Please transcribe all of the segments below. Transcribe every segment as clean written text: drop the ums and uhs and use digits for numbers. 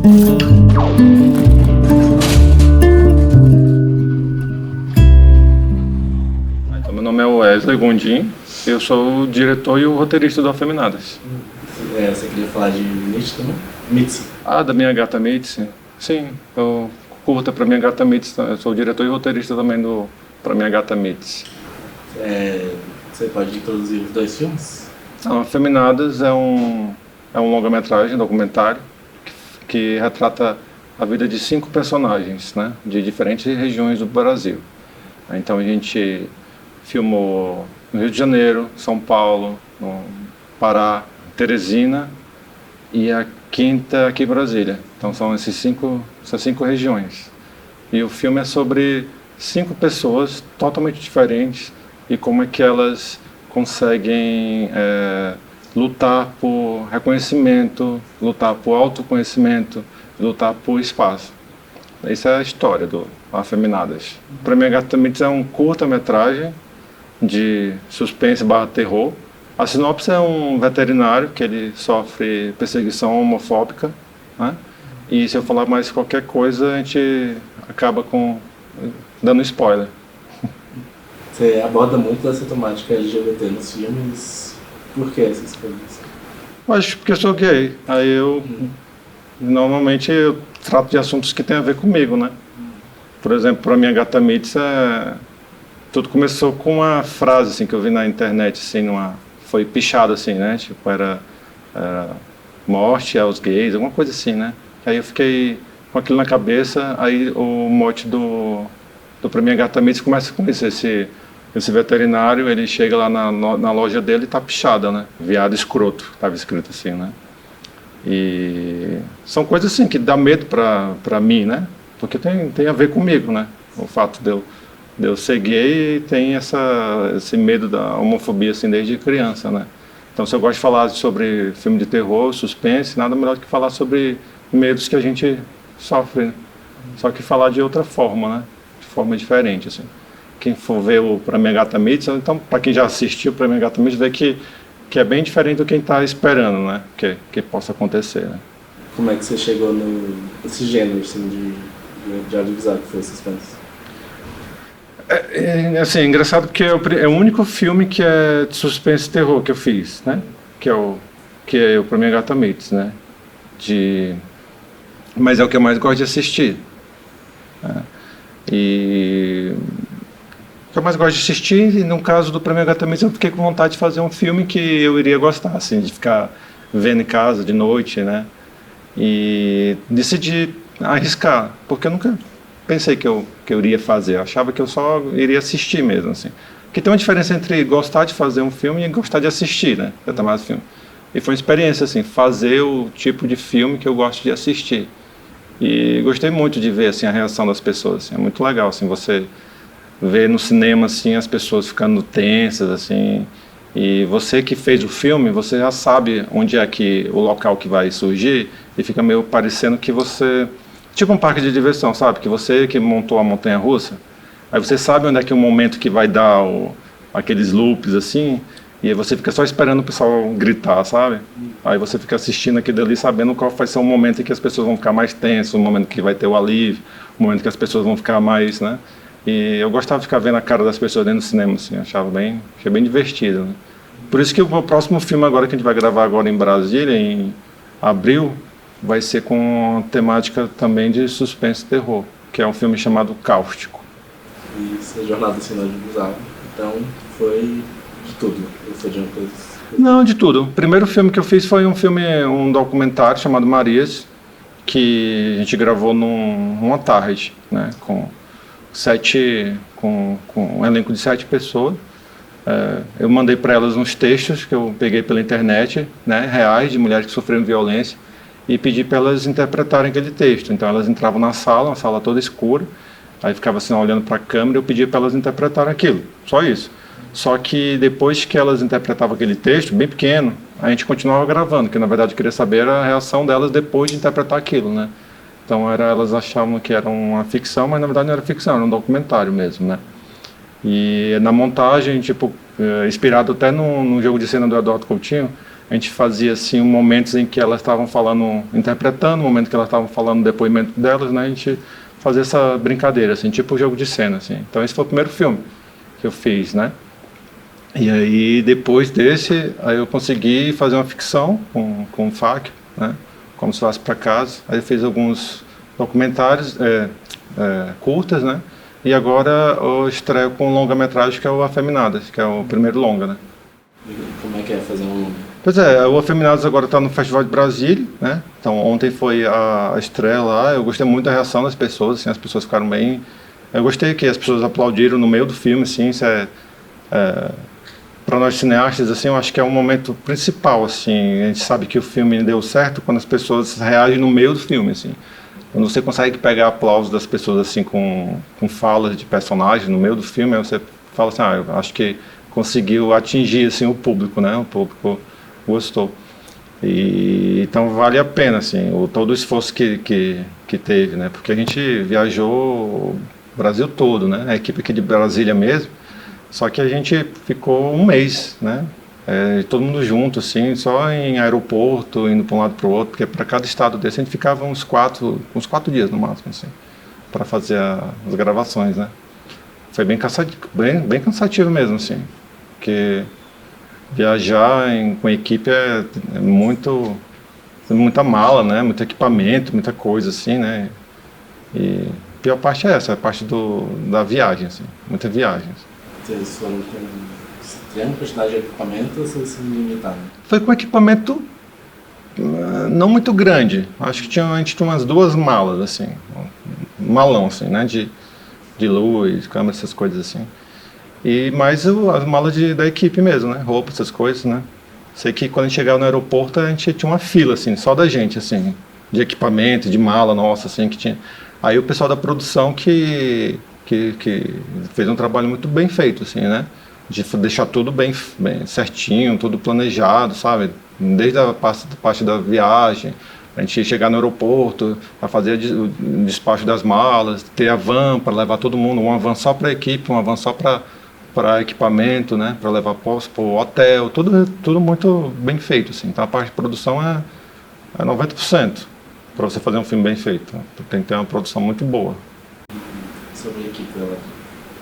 Meu nome é Wesley Gondim, eu sou o diretor e o roteirista do Afeminadas. Você queria falar de Mitzi também? Mitzi. Da Minha Gata Mitzi? Sim, eu curta Pra Minha Gata Mitzi, eu sou o diretor e roteirista também do Pra Minha Gata Mitzi. Você pode introduzir os dois filmes? Afeminadas é um longa-metragem, documentário, que retrata a vida de 5 personagens, né, de diferentes regiões do Brasil. Então a gente filmou no Rio de Janeiro, São Paulo, no Pará, Teresina e a quinta aqui em Brasília. Então são essas cinco regiões. E o filme é sobre 5 pessoas totalmente diferentes e como é que elas conseguem lutar por reconhecimento, lutar por autoconhecimento, lutar por espaço. Essa é a história do Afeminadas. Pra Minha Gata Mitzi é um curta-metragem de suspense/terror. A sinopse é um veterinário que ele sofre perseguição homofóbica, né? E se eu falar mais qualquer coisa, a gente acaba dando spoiler. Você aborda muito essa temática LGBT nos filmes. Por que essa escolha? Eu acho porque eu sou gay. Aí normalmente eu trato de assuntos que têm a ver comigo, né? Por exemplo, Pra Minha Gata Mitzi, tudo começou com uma frase assim, que eu vi na internet, assim, foi pichado assim, né? Tipo, era morte aos gays, alguma coisa assim, né? Aí eu fiquei com aquilo na cabeça, aí o mote do Pra Minha Gata Mitzi começa com isso, esse veterinário, ele chega lá na loja dele e tá pichada, né? Viado escroto, estava escrito assim, né? E são coisas assim que dá medo pra mim, né? Porque tem a ver comigo, né? O fato de eu ser gay tem esse medo da homofobia assim desde criança, né? Então se eu gosto de falar sobre filme de terror, suspense, nada melhor do que falar sobre medos que a gente sofre, né? Só que falar de outra forma, né? De forma diferente, assim. Quem for ver o Pra Minha Gata Mitzi, então para quem já assistiu Pra Minha Gata Mitzi, vê que é bem diferente do que está esperando, né? Que possa acontecer, né? Como é que você chegou nesse gênero assim, de audiovisual que foi o suspense? Assim, é engraçado porque é o único filme que é de suspense e terror que eu fiz, né? Que é o Pra Minha Gata Mitzi, né? Mas é o que eu mais gosto de assistir, né? E o que eu mais gosto de assistir, e no caso do Pra Minha Gata Mitzi, eu fiquei com vontade de fazer um filme que eu iria gostar, assim, de ficar vendo em casa de noite, né? E decidi arriscar, porque eu nunca pensei que eu iria fazer, eu achava que eu só iria assistir mesmo, assim. Porque tem uma diferença entre gostar de fazer um filme e gostar de assistir, né? Mais filme. E foi uma experiência, assim, fazer o tipo de filme que eu gosto de assistir. E gostei muito de ver, assim, a reação das pessoas, assim, é muito legal, assim, você ver no cinema, assim, as pessoas ficando tensas, assim, e você que fez o filme, você já sabe onde é que o local que vai surgir e fica meio parecendo que você... Tipo um parque de diversão, sabe? Que você que montou a montanha-russa, aí você sabe onde é que é o momento que vai dar aqueles loops, assim, e aí você fica só esperando o pessoal gritar, sabe? Aí você fica assistindo aquilo ali, sabendo qual vai ser o momento em que as pessoas vão ficar mais tensas, o momento que vai ter o alívio, o momento que as pessoas vão ficar mais, né? E eu gostava de ficar vendo a cara das pessoas dentro do cinema, assim, achei bem divertido, né? Por isso que o próximo filme agora que a gente vai gravar agora em Brasília, em abril, vai ser com temática também de suspense e terror, que é um filme chamado Cáustico. E essa jornada assim, no audiovisual, então foi de tudo? Ou foi de uma coisa? Não, de tudo. O primeiro filme que eu fiz foi um documentário chamado Marias, que a gente gravou numa tarde, né, com um elenco de 7 pessoas. Eu mandei para elas uns textos que eu peguei pela internet, né, reais, de mulheres que sofreram violência, e pedi para elas interpretarem aquele texto. Então elas entravam na sala, uma sala toda escura, aí ficava assim olhando para a câmera, eu pedia para elas interpretarem aquilo, só isso. Só que depois que elas interpretavam aquele texto, bem pequeno, a gente continuava gravando, que na verdade eu queria saber a reação delas depois de interpretar aquilo, né. Então elas achavam que era uma ficção, mas na verdade não era ficção, era um documentário mesmo, né. E na montagem, tipo, inspirado até no jogo de cena do Eduardo Coutinho, a a gente fazia assim momentos em que elas estavam falando, interpretando, um momento que elas estavam falando o depoimento delas, né? A gente fazia essa brincadeira, assim, tipo jogo de cena, assim. Então esse foi o primeiro filme que eu fiz, né? E aí depois desse, aí eu consegui fazer uma ficção com o FAQ, né? Como se fosse para casa. Aí eu fiz alguns documentários, curtas, né? E agora eu estreio com um longa-metragem que é o Afeminadas, que é o primeiro longa, né? E como é que é fazer um... Pois é, o Afeminados agora está no Festival de Brasília, né? Então ontem foi a estreia lá, eu gostei muito da reação das pessoas, assim, as pessoas ficaram bem... Eu gostei que as pessoas aplaudiram no meio do filme, assim, isso para nós cineastas, assim, eu acho que é um momento principal, assim, a gente sabe que o filme deu certo quando as pessoas reagem no meio do filme, assim. Quando você consegue pegar aplausos das pessoas, assim, com falas de personagens no meio do filme, aí você fala assim, eu acho que conseguiu atingir, assim, o público, né? O público gostou. E então vale a pena, assim, todo o esforço que teve, né? Porque a gente viajou o Brasil todo, né? A equipe aqui de Brasília mesmo, só que a gente ficou um mês, né? Todo mundo junto, assim, só em aeroporto, indo para um lado para o outro, porque para cada estado desse a gente ficava uns quatro dias no máximo, assim, para fazer as gravações, né? Foi bem cansativo mesmo, assim, porque viajar com equipe é muita mala, né? Muito equipamento, muita coisa, assim, né? E a pior parte é essa, a parte da viagem, assim, muita viagem. Vocês foram com extrema quantidade de equipamento ou vocês se limitaram? Foi com equipamento não muito grande. Acho que a gente tinha umas 2 malas, assim, um malão, assim, né? De luz, câmera, essas coisas assim. E mais as malas da equipe mesmo, né? Roupa, essas coisas, né? Sei que quando a gente chegava no aeroporto, a gente tinha uma fila, assim, só da gente, assim, de equipamento, de mala nossa, assim, que tinha. Aí o pessoal da produção que fez um trabalho muito bem feito, assim, né? De deixar tudo bem certinho, tudo planejado, sabe? Desde a parte da viagem, a gente chegar no aeroporto, a fazer o despacho das malas, ter a van para levar todo mundo, uma van só para a equipe, uma van só para equipamento, né? Para levar para o hotel, tudo muito bem feito, assim. Então a parte de produção é 90% para você fazer um filme bem feito. Tem que ter uma produção muito boa. Sobre a equipe, ela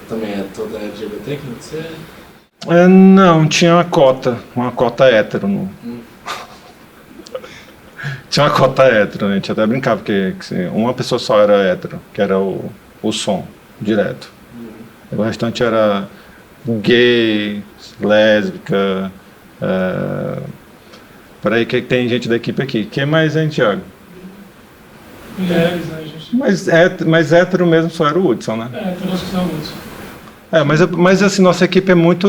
também é toda LGBT que você... Não, tinha uma cota hétero. Tinha uma cota hétero, a gente até brincava porque uma pessoa só era hétero, que era o som, direto. O restante era gay, lésbica. Peraí, que tem gente da equipe aqui. Quem mais, hein, Thiago? Mulheres, né, gente? Mas hétero mesmo só era o Hudson, né? Todos que são muitos. Mas assim, nossa equipe é muito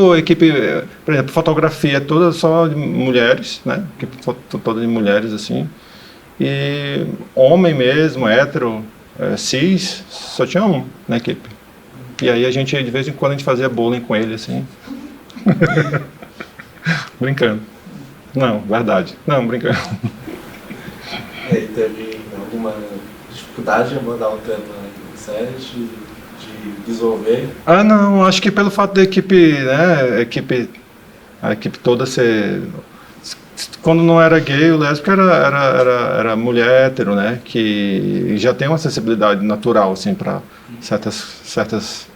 por exemplo, fotografia é toda só de mulheres, né? Equipe toda de mulheres, assim. E homem mesmo, hétero, cis, só tinha um na equipe. E aí a gente, de vez em quando, a gente fazia bowling com ele, assim. Brincando. Não, verdade. Não, brincando. E aí teve alguma dificuldade em abordar o tema do set, de desenvolver? Não, acho que pelo fato da equipe, né, a equipe toda ser... Quando não era gay, o lésbico era mulher hétero, né, que já tem uma sensibilidade natural, assim, para certas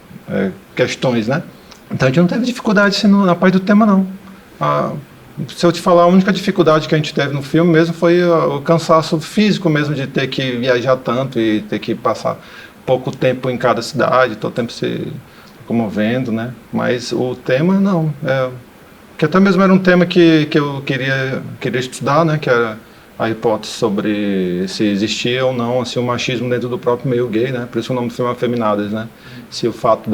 questões, né. Então a gente não teve dificuldade assim, na parte do tema, não. Se eu te falar, a única dificuldade que a gente teve no filme mesmo foi o cansaço físico mesmo, de ter que viajar tanto e ter que passar pouco tempo em cada cidade, todo tempo se comovendo, né? Mas o tema, não. Que até mesmo era um tema que eu queria estudar, né? Que era a hipótese sobre se existia ou não assim, o machismo dentro do próprio meio gay, né? Por isso o nome do filme é Afeminadas, né? Se o fato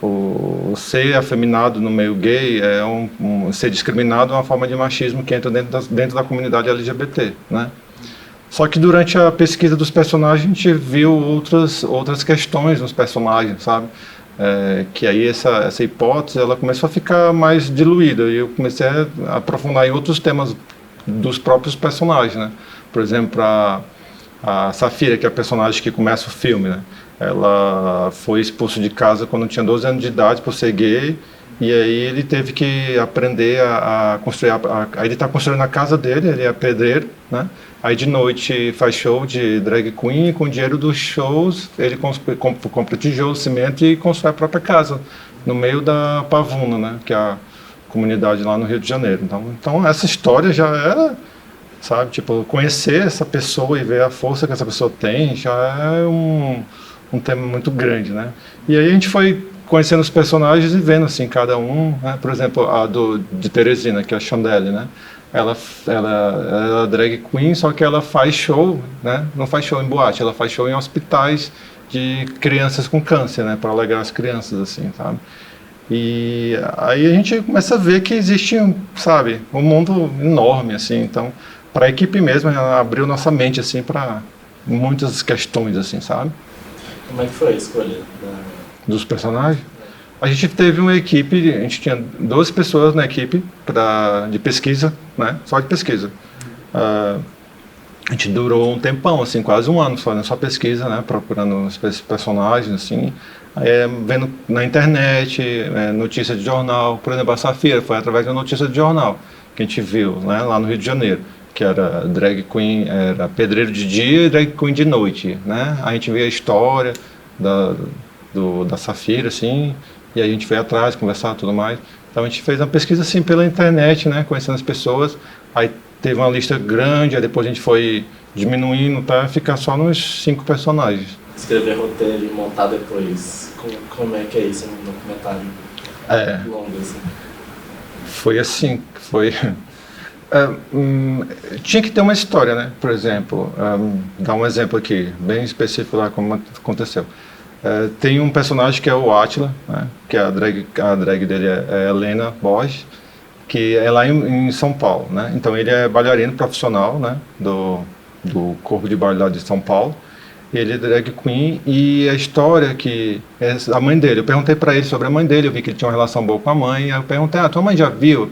o ser afeminado no meio gay ser discriminado é uma forma de machismo que entra dentro da comunidade LGBT, né? Só que durante a pesquisa dos personagens a gente viu outras questões nos personagens, sabe? Que aí essa hipótese ela começou a ficar mais diluída e eu comecei a aprofundar em outros temas dos próprios personagens, né? Por exemplo, a Safira, que é a personagem que começa o filme, né? Ela foi expulsa de casa quando tinha 12 anos de idade por ser gay E aí ele teve que aprender a construir. Aí ele está construindo a casa dele, ele é pedreiro, né? Aí de noite faz show de drag queen e com o dinheiro dos shows ele compra tijolo, cimento e constrói a própria casa, no meio da Pavuna, né? Que é a comunidade lá no Rio de Janeiro. Então essa história já era, sabe, tipo, conhecer essa pessoa e ver a força que essa pessoa tem já é um tema muito grande, né? E aí a gente foi conhecendo os personagens e vendo assim cada um, né? Por exemplo, de Teresina, que é a Chandelle, né? Ela é drag queen, só que ela faz show, né? Não faz show em boate, ela faz show em hospitais de crianças com câncer, né? Para alegrar as crianças, assim, sabe? E aí a gente começa a ver que existe, sabe, um mundo enorme, assim. Então, para a equipe mesmo, ela abriu nossa mente, assim, para muitas questões, assim, sabe? Como é que foi a escolha dos personagens? A gente teve uma equipe, a gente tinha 12 pessoas na equipe de pesquisa, né? Só de pesquisa. A gente durou um tempão, assim, quase um ano fazendo só pesquisa, né? Procurando esses personagens, assim. Vendo na internet, notícia de jornal. Por exemplo, a Safira foi através da notícia de jornal que a gente viu, né? Lá no Rio de Janeiro, que era drag queen, era pedreiro de dia e drag queen de noite, né? A gente via a história da Safira, assim, e aí a gente veio atrás, conversar e tudo mais. Então a gente fez uma pesquisa assim pela internet, né? Conhecendo as pessoas. Aí teve uma lista grande, aí depois a gente foi diminuindo para ficar só nos 5 personagens. Escrever roteiro e montar depois, como é que é isso no documentário? Longo, assim. Foi assim, tinha que ter uma história, né? Por exemplo, dar um exemplo aqui, bem específico lá como aconteceu. Tem um personagem que é o Átila, né? Que a drag dele é Helena Borges, que é lá em São Paulo, né? Então ele é bailarino profissional, né? Do corpo de baile lá de São Paulo. Ele é drag queen e a história que é a mãe dele. Eu perguntei para ele sobre a mãe dele, eu vi que ele tinha uma relação boa com a mãe. Aí eu perguntei: tua mãe já viu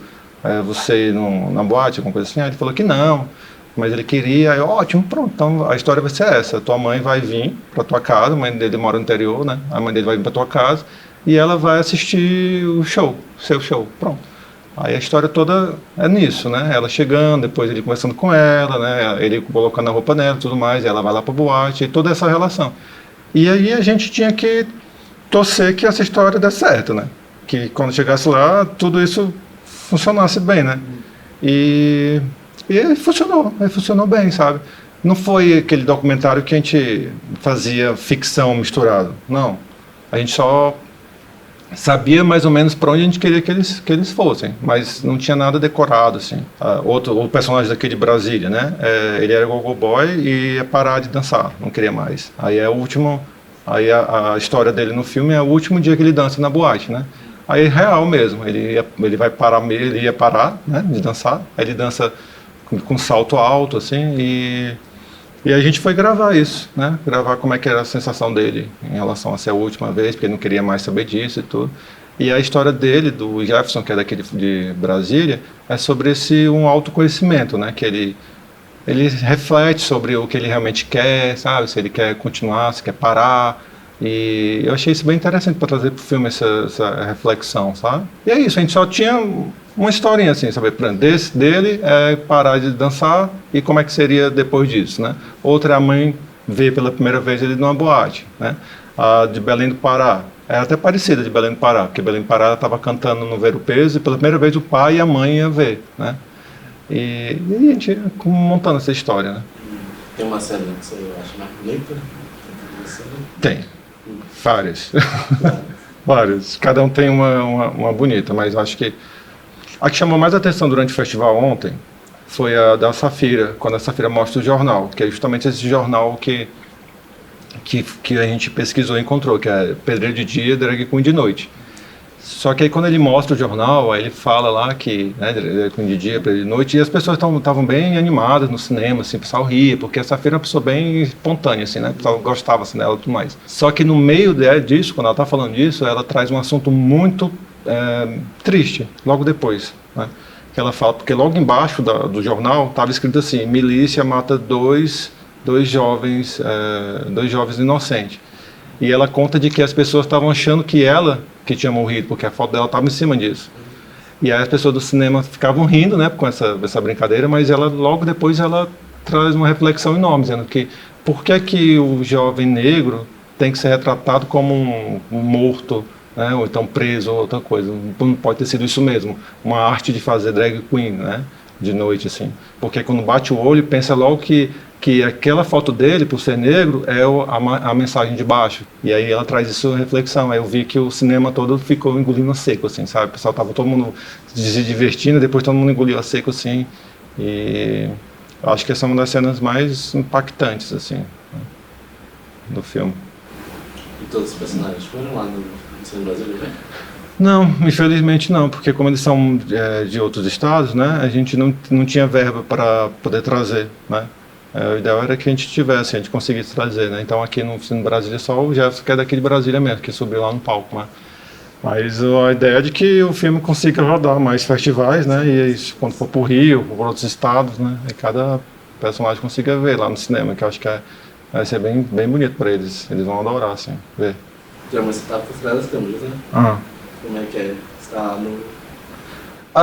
você na boate, alguma coisa assim? Aí ele falou que não, mas ele queria. Aí eu, ótimo, pronto, então a história vai ser essa: tua mãe vai vir para tua casa, a mãe dele mora no interior, né? A mãe dele vai vir para tua casa e ela vai assistir o show, seu show, pronto. Aí a história toda é nisso, né? Ela chegando, depois ele conversando com ela, né? Ele colocando a roupa nela e tudo mais, e ela vai lá pra boate, e toda essa relação. E aí a gente tinha que torcer que essa história desse certo, né? Que quando chegasse lá, tudo isso funcionasse bem, né? E aí funcionou bem, sabe? Não foi aquele documentário que a gente fazia ficção misturado, não. A gente só sabia mais ou menos para onde a gente queria que eles fossem, mas não tinha nada decorado, assim. O personagem daqui de Brasília, né? Ele era gogo boy e ia parar de dançar, não queria mais. Aí a história dele no filme é o último dia que ele dança na boate, né? Aí é real mesmo, ele ia parar, né, de dançar. Aí ele dança com salto alto, assim, e a gente foi gravar isso, né? Gravar como é que era a sensação dele em relação a ser a última vez, porque ele não queria mais saber disso e tudo. E a história dele, do Jefferson, que é daqui de Brasília, é sobre um autoconhecimento, né? Que ele reflete sobre o que ele realmente quer, sabe? Se ele quer continuar, se quer parar. E eu achei isso bem interessante para trazer para o filme essa reflexão, sabe? E é isso, a gente só tinha uma historinha assim, sabe? Dele é parar de dançar e como é que seria depois disso, né? Outra, a mãe vê pela primeira vez ele numa boate, né? A de Belém do Pará é até parecida de Belém do Pará, porque Belém do Pará estava cantando no Ver o Peso e pela primeira vez o pai e a mãe iam ver, né? E a gente montando essa história, né? Tem uma cena que você acha mais bonita? Tem. Várias. Várias. Cada um tem uma bonita, mas acho que a que chamou mais atenção durante o festival ontem foi a da Safira, quando a Safira mostra o jornal, que é justamente esse jornal que a gente pesquisou e encontrou, que é Pedreiro de Dia, Drag Queen de Noite. Só que aí quando ele mostra o jornal, aí ele fala lá que, né, Drag Queen de Dia, Pedreiro de Noite, e as pessoas estavam bem animadas no cinema, assim, o pessoal ria, porque a Safira é uma pessoa bem espontânea, assim, né, o pessoal gostava assim, dela e tudo mais. Só que no meio disso, quando ela está falando disso, ela traz um assunto muito triste, logo depois, né, que ela fala, porque logo embaixo do jornal estava escrito assim: milícia mata dois jovens inocentes. E ela conta de que as pessoas estavam achando que ela que tinha morrido, porque a foto dela estava em cima disso. E aí as pessoas do cinema ficavam rindo, né, com essa brincadeira, mas ela logo depois ela traz uma reflexão enorme, dizendo que por que que o jovem negro tem que ser retratado como um morto, né, ou então preso, ou outra coisa. Não pode ter sido isso mesmo, uma arte de fazer drag queen, né, de noite, assim. Porque quando bate o olho, pensa logo que aquela foto dele, por ser negro, é a mensagem de baixo. E aí ela traz isso reflexão. Aí eu vi que o cinema todo ficou engolindo a seco, assim, sabe? O pessoal tava todo mundo se divertindo, depois todo mundo engoliu a seco, assim. E eu acho que essa é uma das cenas mais impactantes, assim, né, do filme. E todos os personagens foram lá no cinema brasileiro? Não, infelizmente não, porque como eles são de outros estados, né, a gente não tinha verba para poder trazer, né. O ideal era que a gente tivesse, a gente conseguisse trazer, né. Então aqui no Brasília só o Jefferson, que é daqui de Brasília mesmo, que subiu lá no palco, né. Mas a ideia é de que o filme consiga rodar mais festivais, né, e quando for para o Rio, por outros estados, né, e cada personagem consiga ver lá no cinema, que eu acho que vai ser bem bonito para eles vão adorar, assim, ver. Geralmente você tá por trás das câmeras, né? Ah. Como é que é? Você tá no...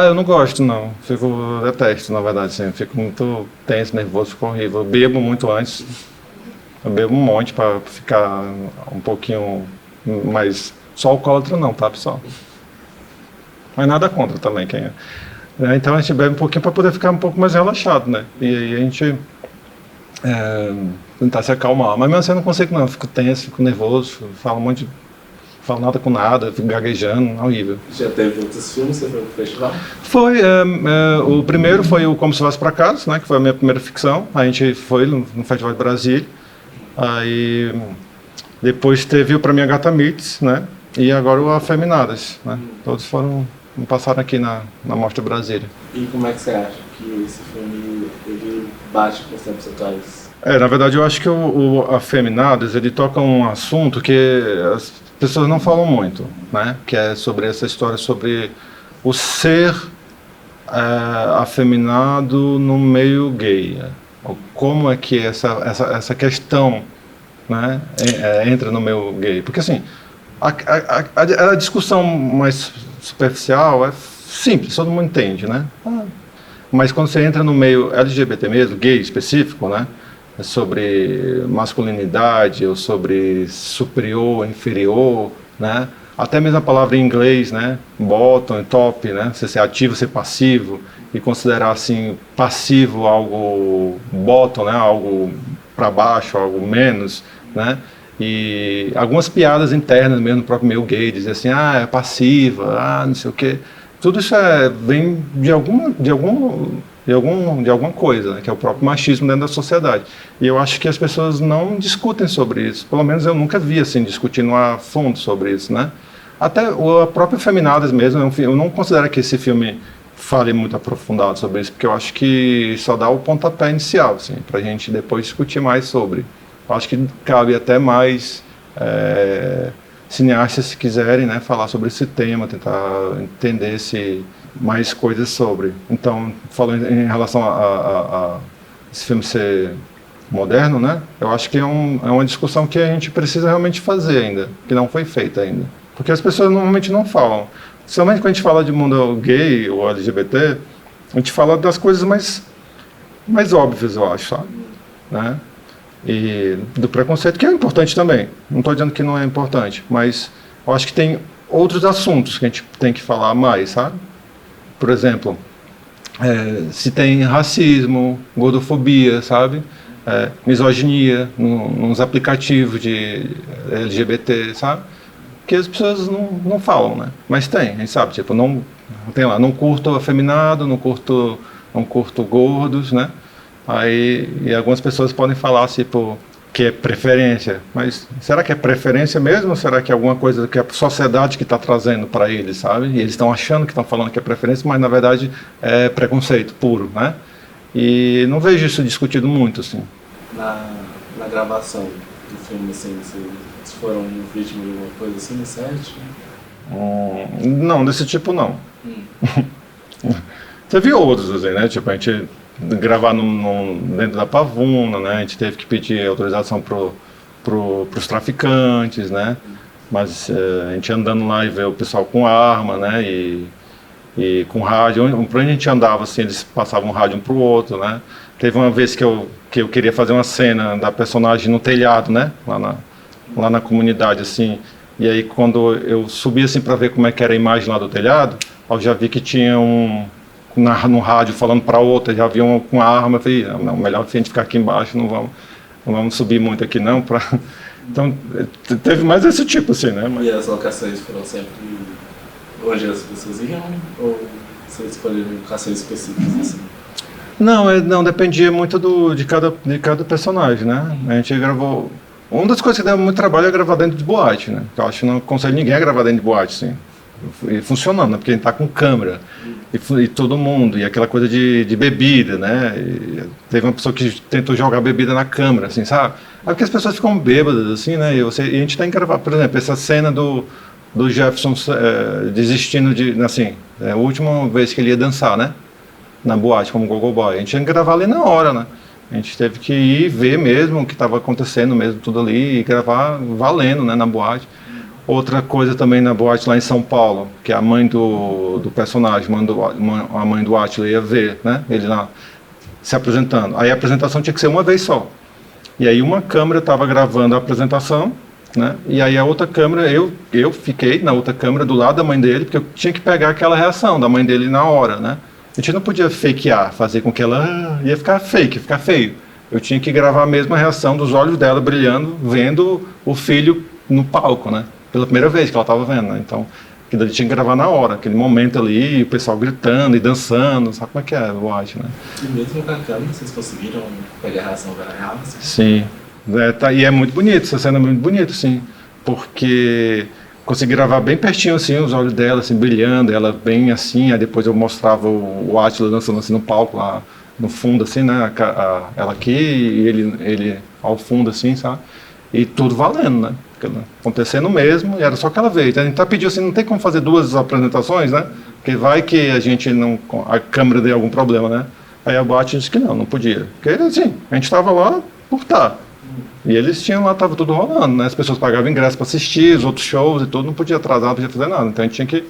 Eu não gosto, não. Detesto, na verdade, assim. Fico muito tenso, nervoso, fico horrível. Eu bebo muito antes. Eu bebo um monte para ficar um pouquinho mais... Só alcoólatra não, tá, pessoal? Mas nada contra também, quem é. Então a gente bebe um pouquinho para poder ficar um pouco mais relaxado, né? E aí a gente tentar se acalmar. Mas mesmo assim eu não consigo, não. Eu fico tenso, fico nervoso, falo um monte de... Falo nada com nada, fico gaguejando, horrível. Já teve outros filmes, você foi pro festival? Foi, o primeiro foi o Como Se Fosse Pra Casa, né, que foi a minha primeira ficção. A gente foi no Festival de Brasília. Aí depois teve o Pra Minha Gata Meets, né, e agora o Afeminadas, né. Todos passaram aqui na Mostra Brasília. E como é que você acha que esse filme ele bate com os tempos atuais? Na verdade eu acho que o Afeminadas, ele toca um assunto que as pessoas não falam muito, né? Que é sobre essa história sobre o ser afeminado no meio gay. Como é que essa questão, né, entra no meio gay? Porque assim, a discussão mais superficial é simples, todo mundo entende, né? Mas quando você entra no meio LGBT mesmo, gay específico, né? Sobre masculinidade ou sobre superior, inferior, né? Até mesmo a palavra em inglês, né? Bottom, top, né? Você ser ativo, ser passivo e considerar assim passivo algo bottom, né? Algo para baixo, algo menos, né? E algumas piadas internas mesmo no próprio meio gay, dizer assim, é passiva, não sei o quê. Tudo isso vem de alguma coisa, né, que é o próprio machismo dentro da sociedade. E eu acho que as pessoas não discutem sobre isso. Pelo menos eu nunca vi assim discutindo a fundo sobre isso, né? Até a própria Feminadas mesmo, eu não considero que esse filme fale muito aprofundado sobre isso, porque eu acho que só dá o pontapé inicial, assim, para a gente depois discutir mais sobre. Eu acho que cabe até mais cineastas, se quiserem, né, falar sobre esse tema, tentar entender mais coisas sobre. Então, falando em relação a esse filme ser moderno, né, eu acho que é uma discussão que a gente precisa realmente fazer ainda, que não foi feita ainda. Porque as pessoas normalmente não falam. Somente quando a gente fala de mundo gay ou LGBT, a gente fala das coisas mais óbvias, eu acho, sabe? Né? E do preconceito, que é importante também. Não estou dizendo que não é importante, mas eu acho que tem outros assuntos que a gente tem que falar mais, sabe? Por exemplo, se tem racismo, gordofobia, sabe? Misoginia nos aplicativos de LGBT, sabe? Que as pessoas não falam, né? Mas tem, a gente sabe, tipo, tem lá, não curto afeminado, não curto gordos, né? Aí, e algumas pessoas podem falar, tipo, que é preferência, mas será que é preferência mesmo ou será que é alguma coisa que a sociedade que está trazendo para eles, sabe? E eles estão achando que estão falando que é preferência, mas na verdade é preconceito puro, né? E não vejo isso discutido muito, assim. Na gravação do filme, assim, vocês foram vítima de alguma coisa assim no set? Não, desse tipo não. Teve outros, assim, né? Tipo, a gente gravar dentro da Pavuna, né? A gente teve que pedir autorização pros traficantes, né? Mas a gente andando lá e vê o pessoal com arma, né? E com rádio, por onde a gente andava, assim, eles passavam rádio um pro outro, né? Teve uma vez que eu queria fazer uma cena da personagem no telhado, né? Lá na comunidade, assim. E aí, quando eu subi, assim, para ver como é que era a imagem lá do telhado, eu já vi que tinha no rádio falando para outra, já havia com arma. Eu falei, não, melhor a gente ficar aqui embaixo, não vamos subir muito aqui, não. Então, teve mais esse tipo, assim, né? E as locações foram sempre onde as pessoas iam? Ou vocês escolheram locações específicas, assim? Não, dependia muito de cada personagem, né? A gente gravou... Uma das coisas que deu muito trabalho é gravar dentro de boate, né? Eu acho que não aconselho ninguém a gravar dentro de boate, assim. E funcionando, né? Porque a gente tá com câmera. E todo mundo, e aquela coisa de bebida, né? E teve uma pessoa que tentou jogar bebida na câmera, assim, sabe? Aí porque as pessoas ficam bêbadas, assim, né? E a gente tem que gravar, por exemplo, essa cena do Jefferson desistindo de, assim, a última vez que ele ia dançar, né? Na boate, como Gogo Boy. A gente tinha que gravar ali na hora, né? A gente teve que ir ver mesmo o que estava acontecendo mesmo, tudo ali, e gravar valendo, né, na boate. Outra coisa também na boate lá em São Paulo, que a mãe do personagem, a mãe do Átila ia ver, né, ele lá se apresentando. Aí a apresentação tinha que ser uma vez só. E aí uma câmera estava gravando a apresentação, né, e aí a outra câmera, eu fiquei na outra câmera do lado da mãe dele, porque eu tinha que pegar aquela reação da mãe dele na hora, né. A gente não podia fakear, fazer com que ela ia ficar fake, ficar feio. Eu tinha que gravar a mesma reação dos olhos dela brilhando, vendo o filho no palco, né? Pela primeira vez que ela estava vendo, né? Então, aquilo ali tinha que gravar na hora, aquele momento ali, o pessoal gritando e dançando, sabe como é que é, eu acho, né? E mesmo com a câmera, vocês conseguiram pegar a reação real? Assim? Sim, e é muito bonito, essa cena é muito bonita, sim, porque... consegui gravar bem pertinho, assim, os olhos dela, assim, brilhando, ela bem assim, aí depois eu mostrava o Átila dançando assim no palco, lá no fundo, assim, né, ela aqui e ele ao fundo, assim, sabe, e tudo valendo, né, acontecendo mesmo, e era só aquela vez. A gente tá pedindo assim, não tem como fazer duas apresentações, né, porque vai que a gente não, a câmera dê algum problema, né, aí a Boate disse que não podia, porque assim, a gente tava lá por estar. E eles tinham lá, tava tudo rolando, né? As pessoas pagavam ingresso para assistir, os outros shows e tudo, não podia atrasar, não podia fazer nada. Então a gente tinha que,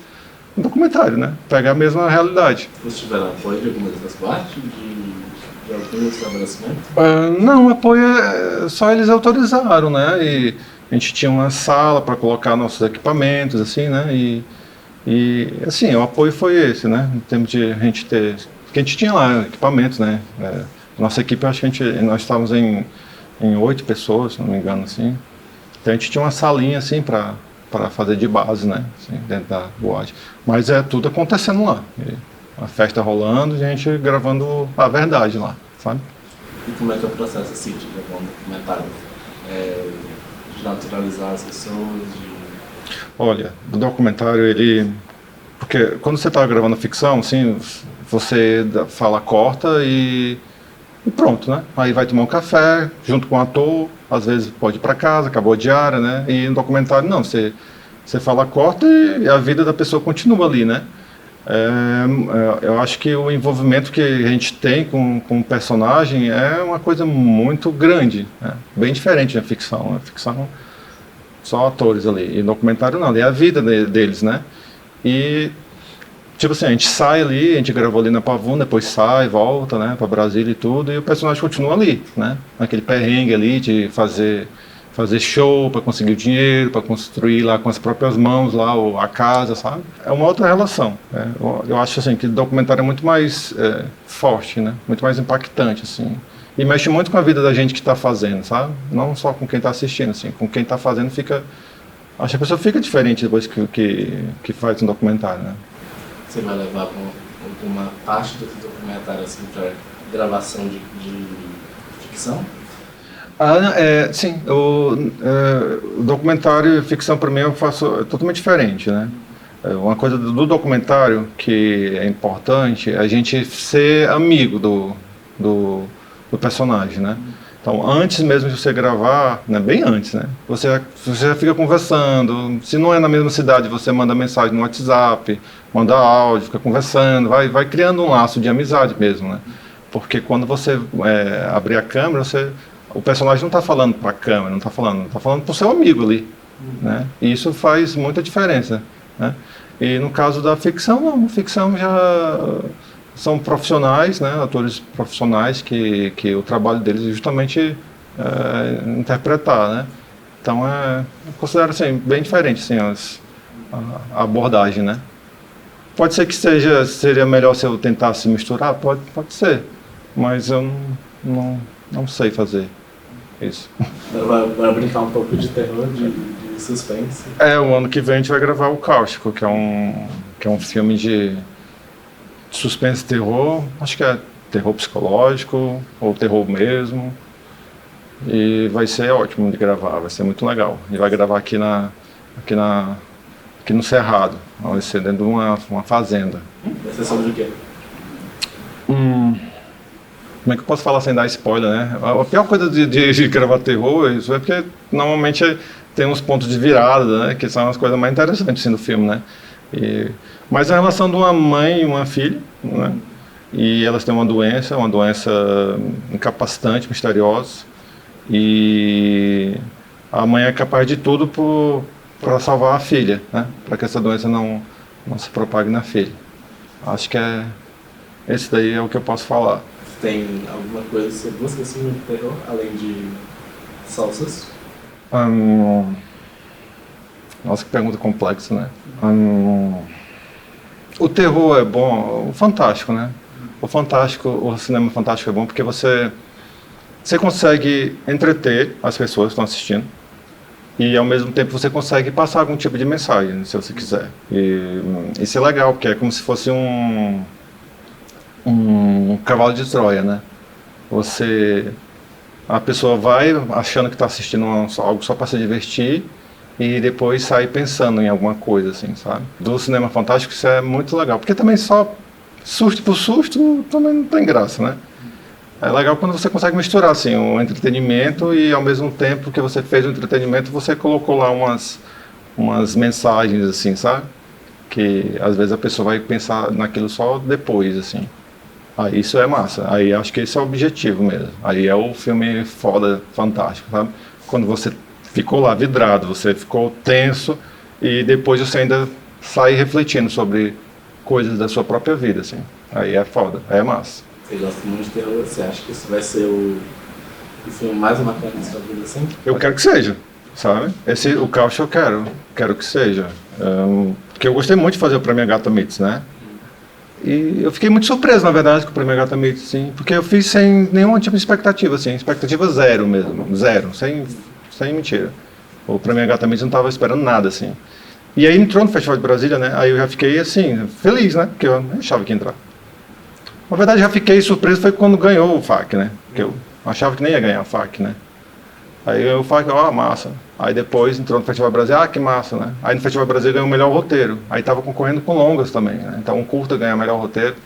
um documentário, né? Pegar mesmo a realidade. Vocês tiveram apoio de algumas das partes, de algum estabelecimento? Não, apoio só eles autorizaram, né? E a gente tinha uma sala para colocar nossos equipamentos, assim, né? E assim, o apoio foi esse, né? Em termos de a gente ter... Porque a gente tinha lá equipamentos, né? Nossa equipe, acho que nós estávamos em 8 pessoas, se não me engano, assim. Então a gente tinha uma salinha, assim, para fazer de base, né, assim, dentro da boate. Mas tudo acontecendo lá. A festa rolando e a gente gravando a verdade lá, sabe? E como é que é o processo, assim, de gravar um documentário? De naturalizar as pessoas, Olha, o documentário, ele... Porque quando você está gravando ficção, assim, você fala, corta e pronto, né? Aí vai tomar um café junto com o ator, às vezes pode ir para casa, acabou a diária, né? E no documentário não, você fala corta e a vida da pessoa continua ali, né? Eu acho que o envolvimento que a gente tem com o personagem é uma coisa muito grande, né? Bem diferente da ficção. A ficção só atores ali, e no documentário não, é a vida deles, né? E tipo assim, a gente sai ali, a gente gravou ali na Pavuna, depois sai, volta, né, pra Brasília e tudo, e o personagem continua ali, né, naquele perrengue ali de fazer show para conseguir o dinheiro, para construir lá com as próprias mãos lá a casa, sabe? É uma outra relação. Né? Eu acho assim que o documentário é muito mais forte, né, muito mais impactante, assim, e mexe muito com a vida da gente que está fazendo, sabe? Não só com quem está assistindo, assim, com quem está fazendo fica, acho que a pessoa fica diferente depois que faz um documentário, né? Você vai levar alguma parte do documentário assim para gravação de ficção? Sim. O documentário e ficção para mim eu faço totalmente diferente, né? Uma coisa do documentário que é importante é a gente ser amigo do personagem, né? Então, antes mesmo de você gravar, né, bem antes, né, você já fica conversando. Se não é na mesma cidade, você manda mensagem no WhatsApp, manda áudio, fica conversando, vai criando um laço de amizade mesmo, né? Porque quando você abrir a câmera, o personagem não está falando para a câmera, não está falando para o seu amigo ali, né? E isso faz muita diferença, né? E no caso da ficção, não. Ficção já são profissionais, né? Atores profissionais que o trabalho deles é justamente interpretar, né? Então, eu considero assim, bem diferente assim, a abordagem, né? Pode ser que seria melhor se eu tentasse misturar? Pode ser, mas eu não sei fazer isso. Vai brincar um pouco de terror, de suspense. O ano que vem a gente vai gravar o Cáustico, que é um filme de suspense e terror, acho que é terror psicológico, ou terror mesmo. E vai ser ótimo de gravar, vai ser muito legal. E vai gravar aqui no Cerrado, vai ser dentro de uma fazenda. Vai ser sobre o quê? Como é que eu posso falar sem dar spoiler, né? A pior coisa de gravar terror isso é porque normalmente tem uns pontos de virada, né? Que são as coisas mais interessantes assim, do filme, né? Mas a relação de uma mãe e uma filha, né? E elas têm uma doença incapacitante, misteriosa. E a mãe é capaz de tudo para salvar a filha, né? Para que essa doença não se propague na filha. Acho que esse daí é o que eu posso falar. Tem alguma coisa que você busca assim no terror, além de salsas? Nossa, que pergunta complexa, né? O terror é bom, o fantástico, né? O cinema fantástico é bom porque você consegue entreter as pessoas que estão assistindo e ao mesmo tempo você consegue passar algum tipo de mensagem, se você quiser. E isso é legal, porque é como se fosse um cavalo de Troia, né? A pessoa vai achando que está assistindo algo só para se divertir e depois sai pensando em alguma coisa, assim, sabe? Do cinema fantástico isso é muito legal, porque também só susto por susto também não tem graça, né? É legal quando você consegue misturar assim, o entretenimento e ao mesmo tempo que você fez o entretenimento, você colocou lá umas mensagens assim, sabe? Que às vezes a pessoa vai pensar naquilo só depois, assim. Aí isso é massa. Aí acho que esse é o objetivo mesmo. Aí é o filme foda, fantástico, sabe? Quando você ficou lá vidrado, você ficou tenso e depois você ainda sai refletindo sobre coisas da sua própria vida, assim. Aí é foda, aí é massa. Você gosta muito de terror, você acha que isso vai ser o filme mais marcante da sua vida, assim? Eu quero que seja, sabe? O Cáustico eu quero que seja. Porque eu gostei muito de fazer o Prêmio Agatha Mitz, né? E eu fiquei muito surpreso, na verdade, com o Prêmio Agatha Mitz, sim, porque eu fiz sem nenhum tipo de expectativa, assim, expectativa zero mesmo, zero, sem mentira. O Prêmio Agatha Mitz não estava esperando nada, assim. E aí entrou no Festival de Brasília, né? Aí eu já fiquei, assim, feliz, né? Porque eu nem achava que ia entrar. Na verdade, já fiquei surpreso foi quando ganhou o FAC, né? Porque eu achava que nem ia ganhar o FAC, né? Aí o FAC, massa. Aí depois entrou no Festival Brasil, que massa, né? Aí no Festival Brasil ganhou o melhor roteiro. Aí tava concorrendo com longas também, né? Então um curta ganha o melhor roteiro.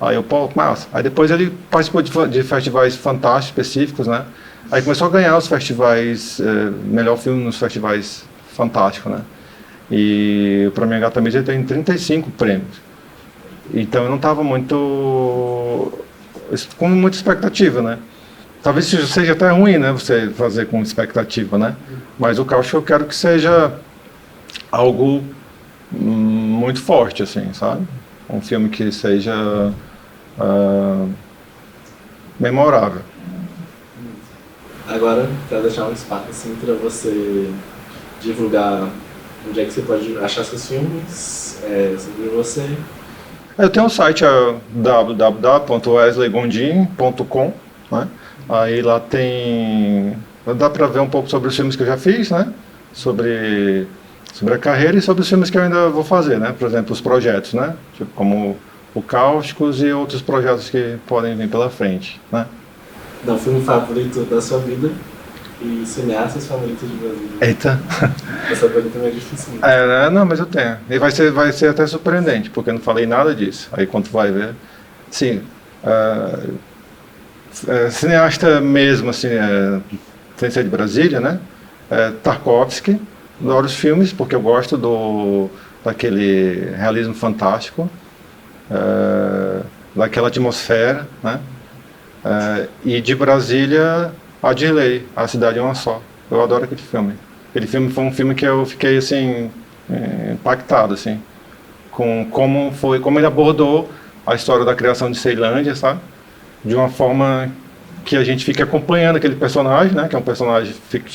Aí massa. Aí depois ele participou de festivais fantásticos, específicos, né? Aí começou a ganhar os festivais, melhor filme nos festivais fantásticos, né? E o Prêmio Agatha Mitz tem 35 prêmios. Então eu não estava com muita expectativa, né? Talvez seja até ruim, né? Você fazer com expectativa, né? Mas o Cáustico eu quero que seja algo muito forte, assim, sabe? Um filme que seja memorável. Agora, para deixar um espaço assim para você divulgar onde é que você pode achar seus filmes, sobre você. Eu tenho um site, www.wesleygondim.com, né? Aí lá dá para ver um pouco sobre os filmes que eu já fiz, né? Sobre a carreira e sobre os filmes que eu ainda vou fazer, né? Por exemplo, os projetos, né? Tipo, como o Cáusticos e outros projetos que podem vir pela frente, né? Não, filme favorito da sua vida e cineastas favoritos de Brasília. Eita! Essa pergunta é difícil. Não, mas eu tenho. E vai ser até surpreendente, porque eu não falei nada disso. Aí quando tu vai ver... Sim, cineasta mesmo, assim, sem ser de Brasília, né? Tarkovsky, adoro os filmes, porque eu gosto daquele realismo fantástico, daquela atmosfera, né? E de Brasília, A Dirley, A Cidade é uma Só. Eu adoro aquele filme. Aquele filme foi um filme que eu fiquei assim impactado assim, com como ele abordou a história da criação de Ceilândia, sabe? De uma forma que a gente fica acompanhando aquele personagem, né? Que é um personagem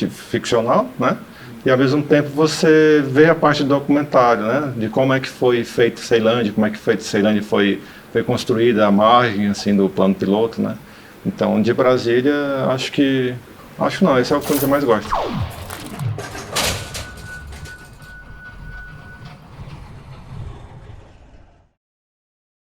ficcional, né? E ao mesmo tempo você vê a parte do documentário, né? De como é que foi feito Ceilândia, como é que Ceilândia foi construída a margem assim do plano piloto, né? Então, de Brasília, acho não, esse é o filme que eu mais gosto.